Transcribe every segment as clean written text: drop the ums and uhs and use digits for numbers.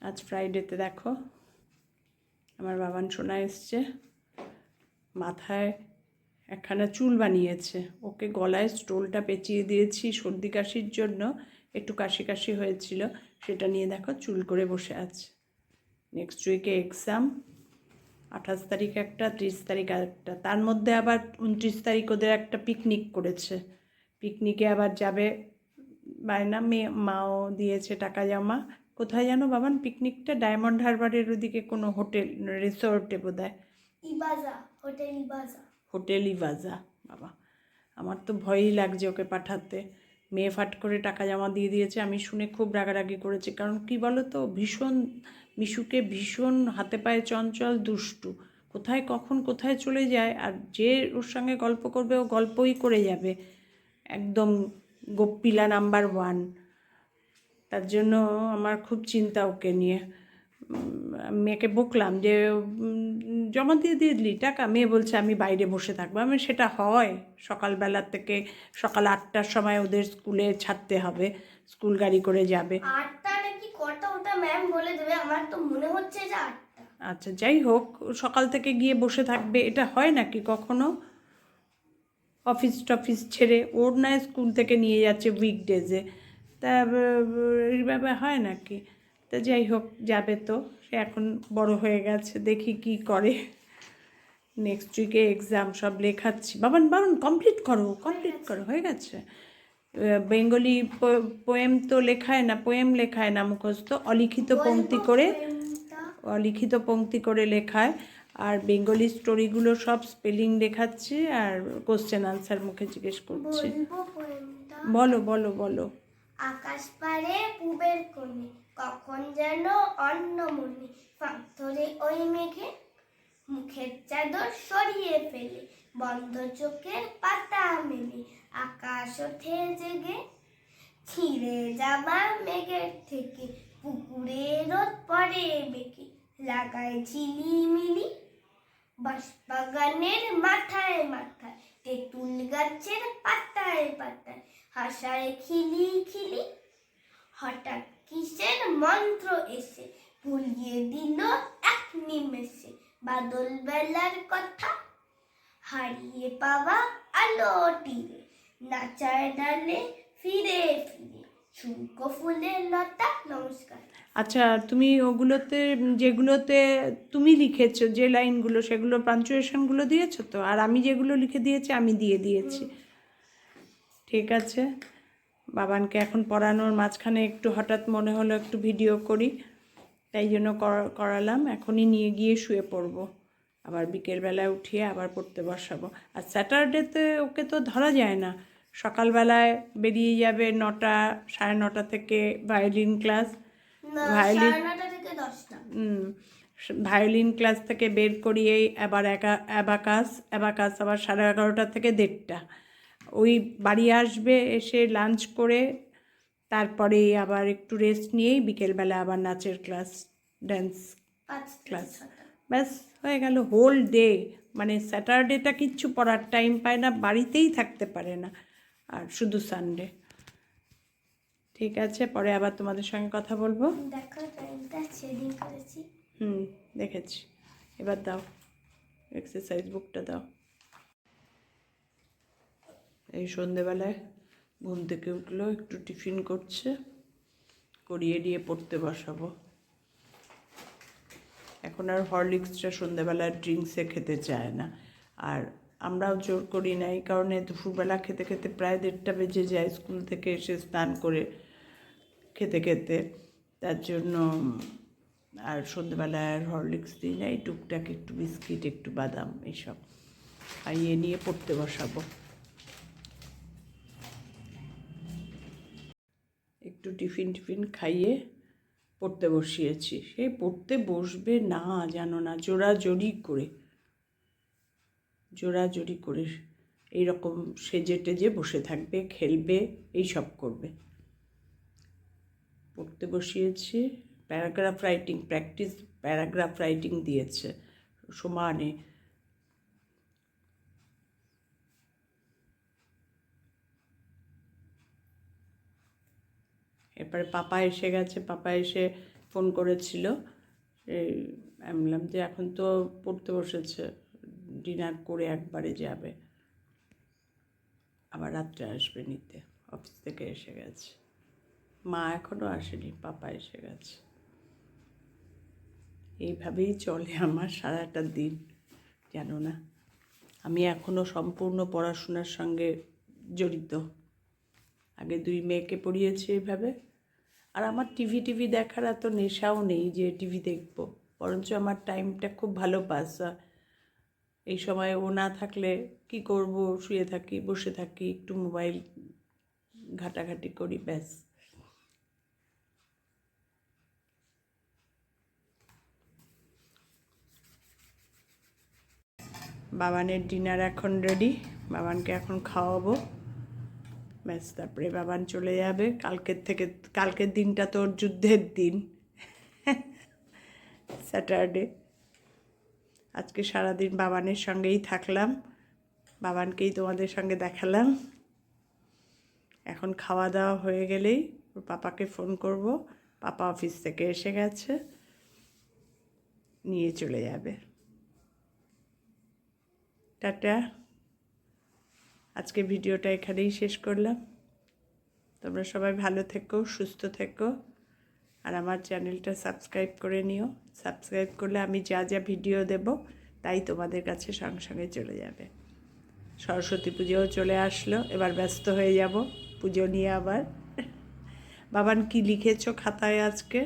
আজ ফ্রাইডেতে দেখো আমার বাবান সোনা এসছে, মাথায় একখানা চুল বানিয়েছে। ওকে গলায় স্টোলটা পেঁচিয়ে দিয়েছি সর্দি কাশির জন্য, একটু কাশি কাশি হয়েছিল, সেটা নিয়ে দেখো চুল করে বসে আছে। নেক্সট উইকে এক্সাম, 28 তারিখ একটা, 30 তারিখ একটা, তার মধ্যে আবার 29 তারিখ ওদের একটা পিকনিক করেছে। পিকনিকে আবার যাবে বায়না, মাও দিয়েছে টাকা জমা। কোথায় জানো বাবান পিকনিকটা? ডায়মন্ড হারবারের ওদিকে কোনো হোটেল রিসোর্টে বোধহয়, হোটেল ইভাজা। বাবা, আমার তো ভয়ই লাগছে ওকে পাঠাতে। মেয়ে ফাট করে টাকা জমা দিয়ে দিয়েছে। আমি শুনে খুব রাগারাগি করেছি, কারণ কি বলো তো, ভীষণ মিশুকে ভীষণ হাতে পায়ে চঞ্চল, দুষ্টু, কোথায় কখন কোথায় চলে যায়, আর যে ওর সঙ্গে গল্প করবে ও গল্পই করে যাবে, একদম গোপ্পিলা নাম্বার 1। তার জন্য আমার খুব চিন্তা ওকে নিয়ে। মেয়েকে বকলাম যে জমা দিয়ে দিলি টাকা, মেয়ে বলছে আমি বাইরে বসে থাকবো। আমি সেটা হয়, সকালবেলা থেকে সকাল 8টার সময় ওদের স্কুলে ছাড়তে হবে, স্কুল গাড়ি করে যাবে। 8টা নাকি কটা ওটা ম্যাম বলে দেবে, আমার তো মনে হচ্ছে যে 8টা। আচ্ছা যাই হোক, সকাল থেকে গিয়ে বসে থাকবে, এটা হয় নাকি কখনো? অফিস টফিস ছেড়ে ওর নয় স্কুল থেকে নিয়ে যাচ্ছে উইকডেজে, তা এইভাবে হয় নাকি? তা যাই হোক, যাবে তো, সে এখন বড় হয়ে গেছে, দেখি কি করে। নেক্সট উইকে এক্সাম, সব লেখাচ্ছি। বাবান বাবান কমপ্লিট করো, হয়ে গেছে। বেঙ্গলি পোয়েম তো লেখায় না, পোয়েম লেখায় না মুখস্থ, অলিখিত পংক্তি করে লেখায়। আর বেঙ্গলি স্টোরিগুলো সব স্পেলিং লেখাচ্ছি, আর কোশ্চেন আনসার মুখে জিজ্ঞেস করছি। বলো বলো বলো। আকাশ পারে পূবের কোণে, কখন যেন অন্য মনে, পাথরে ওই মেঘে মুখের চাদর সরিয়ে ফেলে, বন্ধ চোখের পাতা মেলে, আকাশ ওঠে জেগে, ছিঁড়ে যাবা মেঘের থেকে, পুকুরে রোদ পড়ে বেঁকে, লাগায় ঝিলিমিলি, বাঁশবাগানের মাথায় মাথায়, তেঁতুল গাছের পাতায় পাতায়, হাসায় খিলি খিলি, হঠাৎ কিসের মন্ত্র এসে ভুলিয়ে দিল এক নিমেষে, বাদল বেলার কথা, হারিয়ে পাওয়া আলো তীরে, নাচায় ডালে ফিরে ফিরে, শুল্ক ফুলের লতা। নমস্কার। আচ্ছা, তুমি ওগুলোতে, যেগুলোতে তুমি লিখেছো যে লাইনগুলো, সেগুলো পাঞ্চুয়েশনগুলো দিয়েছো তো? আর আমি যেগুলো লিখে দিয়েছি আমি দিয়ে দিয়েছি। ঠিক আছে, বাবানকে এখন পড়ানোর মাঝখানে একটু হঠাৎ মনে হলো একটু ভিডিও করি, তাই জন্য করালাম। এখনই নিয়ে গিয়ে শুয়ে পড়বো, আবার বিকেলবেলায় উঠিয়ে আবার পড়তে বসাবো। আর স্যাটারডেতে ওকে তো ধরা যায় না, সকালবেলায় বেরিয়ে যাবে 9টা 9:30 থেকে ভায়োলিন ক্লাস, ভায়োলিন ক্লাস থেকে বের করিয়েই আবার অ্যাবাকাস আবার 11:30 থেকে 1:30। ওই বাড়ি আসবে, এসে লাঞ্চ করে তারপরে আবার একটু রেস্ট নিয়েই বিকেলবেলা আবার নাচের ক্লাস, ড্যান্স ক্লাস, ব্যাস হয়ে গেল হোল ডে। মানে স্যাটারডেটা কিচ্ছু পড়ার টাইম পায় না, বাড়িতেই থাকতে পারে না, আর শুধু সানডে। ঠিক আছে, পরে আবার তোমাদের সঙ্গে কথা বলবো। দেখো টাইমটা শেডিং করেছি। দেখেছি। এবার দাও এক্সারসাইজ বুকটা দাও। এই সন্ধেবেলায় ঘুম থেকে উঠলো, একটু টিফিন করছে, করিয়ে দিয়ে পড়তে বসাবো। এখন আর হরলিক্সটা সন্ধেবেলার ড্রিঙ্কসে খেতে চায় না, আর আমরাও জোর করি না, এই কারণে দুপুরবেলা খেতে খেতে প্রায় 1:30 বেজে যায়, স্কুল থেকে এসে স্নান করে খেতে খেতে, তার জন্য আর সন্ধ্যেবেলায় আর হরলিক্স দিই না। এই টুকটাক একটু বিস্কিট, একটু বাদাম, এইসব খাইয়ে নিয়ে পড়তে বসাবো। একটু টিফিন খাইয়ে পড়তে বসিয়েছি। সে পড়তে বসবে না, জানো না, জোরাজোরি করে এইরকম সেজে টেজে বসে থাকবে, খেলবে, এইসব করবে। পড়তে বসিয়েছি, paragraph writing practice, paragraph writing দিয়েছে সমানে। এরপরে পাপা এসে গেছে, পাপা এসে ফোন করেছিল, এই আমি বললাম যে এখন তো পড়তে বসেছে, ডিনার করে একবারে যাবে, আবার রাত্রে আসবে নিতে, অফিস থেকে এসে গেছে। মা এখনও আসেনি, পাপা এসে গেছে। এইভাবেই চলে আমার সারাটা দিন, জানো না। আমি এখনও সম্পূর্ণ পড়াশোনার সঙ্গে জড়িত। আগে 2 মেয়েকে পড়িয়েছি এইভাবে। আর আমার টিভি দেখার এত নেশাও নেই যে টিভি দেখব, বরঞ্চ আমার টাইমটা খুব ভালো পাস হয়। এই সময় ও না থাকলে কি করব, শুয়ে থাকি, বসে থাকি, একটু মোবাইল ঘাটাঘাটি করি, ব্যাস। বাবানের ডিনার এখন রেডি, বাবানকে এখন খাওয়াবো, ব্যাস। তারপরে বাবান চলে যাবে। কালকের দিনটা তোর যুদ্ধের দিন, স্যাটারডে। আজকে সারাদিন বাবানের সঙ্গেই থাকলাম, বাবানকেই তোমাদের সঙ্গে দেখালাম। এখন খাওয়া দাওয়া হয়ে গেলেই ওর পাপাকে ফোন করব, পাপা অফিস থেকে এসে গেছে, নিয়ে চলে যাবে। টাটা। আজকে ভিডিওটা এখানেই শেষ করলাম। তোমরা সবাই ভালো থেকো, সুস্থ থেকো, আর আমার চ্যানেলটা সাবস্ক্রাইব করে নিও। সাবস্ক্রাইব করলে আমি যা যা ভিডিও দেব তাই তোমাদের কাছে সঙ্গে সঙ্গে চলে যাবে। সরস্বতী পুজোও চলে আসলো, এবার ব্যস্ত হয়ে যাব পুজো নিয়ে আবার। বাবান কি লিখেছো খাতায় আজকে?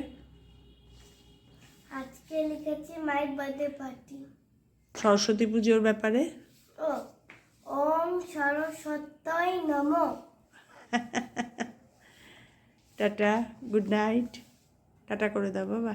আজকে লিখেছি মাই বার্থডে পার্টি। সরস্বতী পুজোর ব্যাপারে। ও ওম সরস্বতী নমঃ। Tata, good night. টাটা করে দাও বাবা।